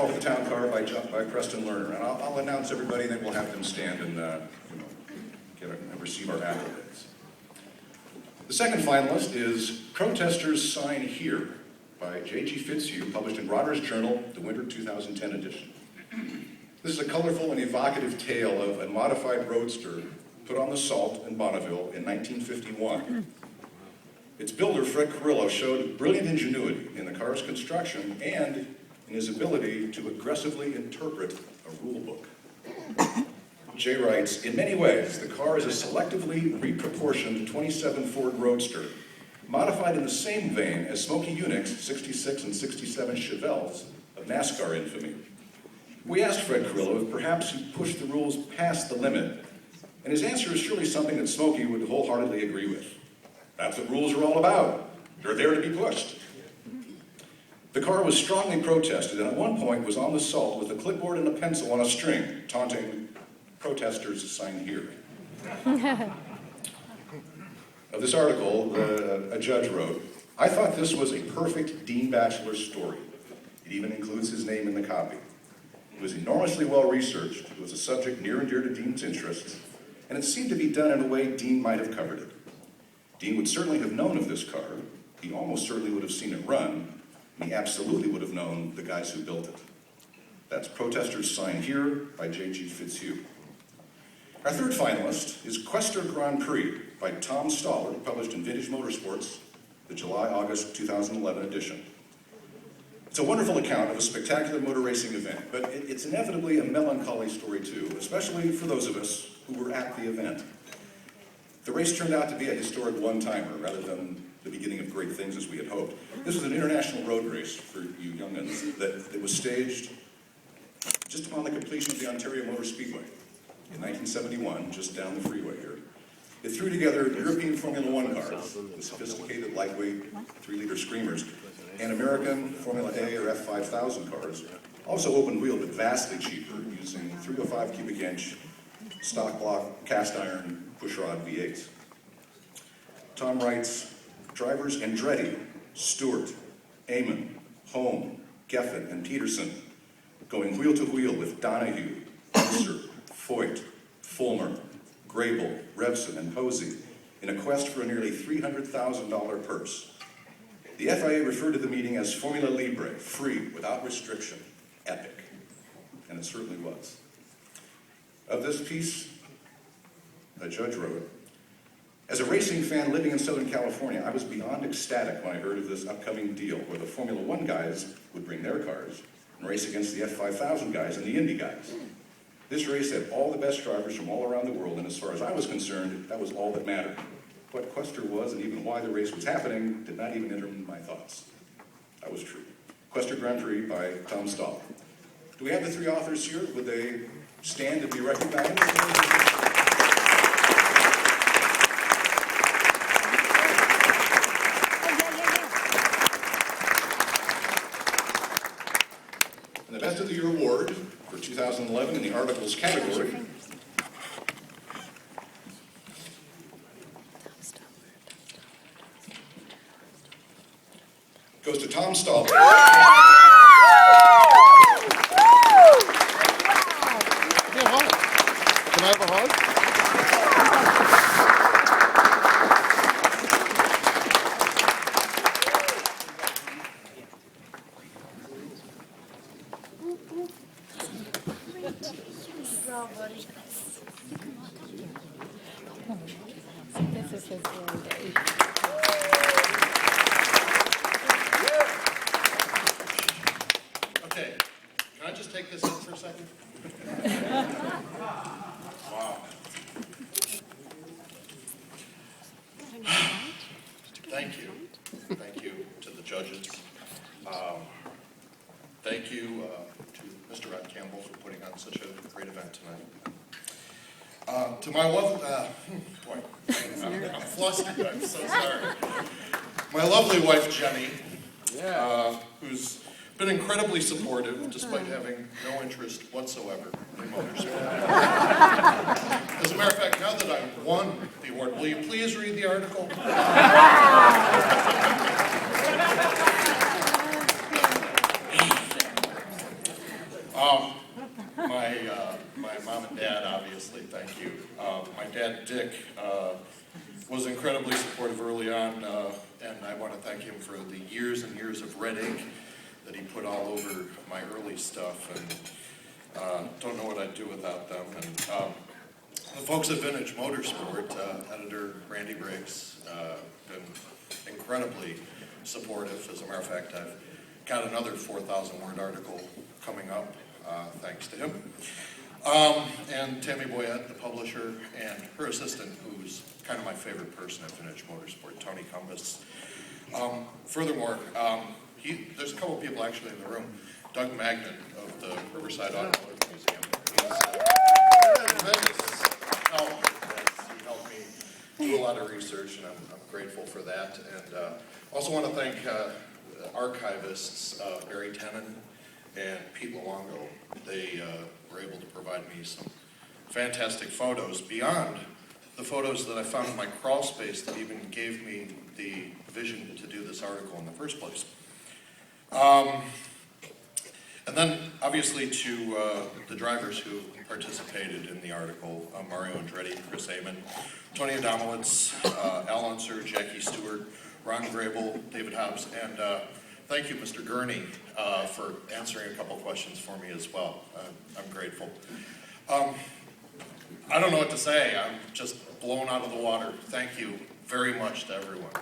Call for the Town Car by Preston Lerner. And I'll announce everybody, and then we'll have them stand and receive our accolades. The second finalist is Protesters Sign Here by J.G. Fitzhugh, published in Rodder's Journal, the Winter 2010 edition. This is a colorful and evocative tale of a modified roadster put on the salt in Bonneville in 1951. Its builder, Fred Carrillo, showed brilliant ingenuity in the car's construction and in his ability to aggressively interpret a rule book. Jay writes, in many ways, the car is a selectively reproportioned 27 Ford Roadster, modified in the same vein as Smokey Yunick's 66 and 67 Chevelles of NASCAR infamy. We asked Fred Carrillo if perhaps he pushed the rules past the limit, and his answer is surely something that Smokey would wholeheartedly agree with. That's what rules are all about. They're there to be pushed. The car was strongly protested, and at one point was on the salt with a clipboard and a pencil on a string, taunting protesters sign here. Of this article, a judge wrote, I thought this was a perfect Dean Batchelor story. It even includes his name in the copy. It was enormously well researched. It was a subject near and dear to Dean's interests, and it seemed to be done in a way Dean might have covered it. Dean would certainly have known of this car. He almost certainly would have seen it run, and he absolutely would have known the guys who built it. That's Protesters Sign Here by J.G. Fitzhugh. Our third finalist is Questor Grand Prix by Tom Stahler, published in Vintage Motorsports, the July-August 2011 edition. It's a wonderful account of a spectacular motor racing event, but it's inevitably a melancholy story too, especially for those of us who were at the event. The race turned out to be a historic one-timer rather than the beginning of great things as we had hoped. This was an international road race for you young'uns that was staged just upon the completion of the Ontario Motor Speedway in 1971, just down the freeway here. It threw together European Formula One cars, the sophisticated, lightweight, 3-liter screamers, and American Formula A or F5000 cars, also open-wheel but vastly cheaper, using 305 cubic inch stock block cast iron pushrod V8s. Tom writes, drivers Andretti, Stewart, Amon, Holm, Geffen, and Peterson, going wheel to wheel with Donahue, Mercer, Foyt, Fulmer, Grable, Revson, and Posey in a quest for a nearly $300,000 purse. The FIA referred to the meeting as Formula Libre, free, without restriction, epic. And it certainly was. Of this piece, a judge wrote, as a racing fan living in Southern California, I was beyond ecstatic when I heard of this upcoming deal where the Formula One guys would bring their cars and race against the F5000 guys and the Indy guys. This race had all the best drivers from all around the world, and as far as I was concerned, that was all that mattered. What Questor was and even why the race was happening did not even enter into my thoughts. That was true. Questor Grand Prix by Tom Stahler. Do we have the three authors here? Would they stand and be recognized? And the Best of the Year award for 2011 in the articles category goes to Tom Stahler. Can I have a hug? This is his glory day. Okay, can I just take this in for a second? Wow. Thank you. Thank you to the judges. Thank you to Mr. Ed Campbell for putting on such a great event tonight. To my lovely, boy, I'm flustered, I'm so sorry. My lovely wife, Jenny, who's been incredibly supportive despite having no interest whatsoever in motorsport. As a matter of fact, now that I've won the award, will you please read the article? My mom and dad, obviously, thank you. My dad, Dick, was incredibly supportive early on, and I want to thank him for the years and years of red ink that he put all over my early stuff, and don't know what I'd do without them. And the folks at Vintage Motorsport, editor Randy Briggs, been incredibly supportive. As a matter of fact, I've got another 4,000-word article coming up, thanks to him. And Tammy Boyette, the publisher, and her assistant, who's kind of my favorite person at Vintage Motorsport, Tony Cumbus. Furthermore, there's a couple people actually in the room. Doug Magnan of the Riverside Automotive Museum. He's tremendous help. He helped me do a lot of research, and I'm grateful for that. And also want to thank archivists Barry Tenen and Pete Luongo. They were able to provide me some fantastic photos beyond the photos that I found in my crawl space that even gave me the vision to do this article in the first place. And then, obviously, to the drivers who participated in the article, Mario Andretti, Chris Amon, Tony Adamowitz, Al Unser, Jackie Stewart, Ron Grable, David Hobbs, and thank you, Mr. Gurney, for answering a couple questions for me as well. I'm grateful. I don't know what to say. I'm just blown out of the water. Thank you very much to everyone.